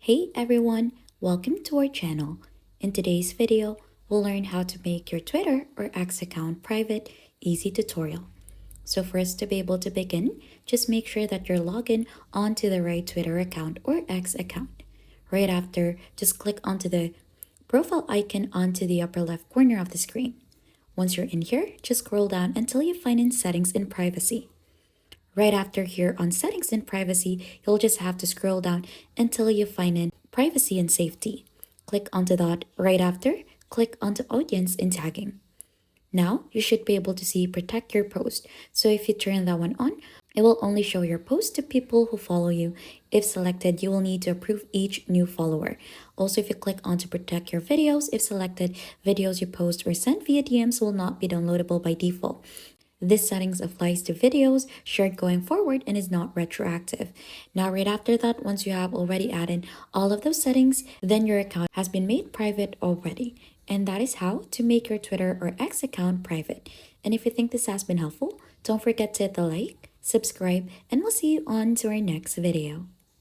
Hey everyone, welcome to our channel. In today's video, we'll learn how to make your Twitter or X account private, easy tutorial. So for us to be able to begin, just make sure that you're logged in onto the right Twitter account or X account. Right after, just click onto the profile icon onto the upper left corner of the screen. Once you're in here, just scroll down until you find in Settings and Privacy. Right after here on Settings and Privacy, you'll just have to scroll down until you find in Privacy and Safety. Click onto that. Right after, click onto Audience and Tagging. Now, you should be able to see Protect Your Post. So if you turn that one on, it will only show your post to people who follow you. If selected, you will need to approve each new follower. Also, if you click on to protect your videos, if selected, videos you post or send via DMs will not be downloadable by default. This settings applies to videos shared going forward and is not retroactive. Now, right after that, once you have already added all of those settings, then your account has been made private already. And that is how to make your Twitter or X account private. And if you think this has been helpful, don't forget to hit the like, subscribe, and we'll see you on to our next video.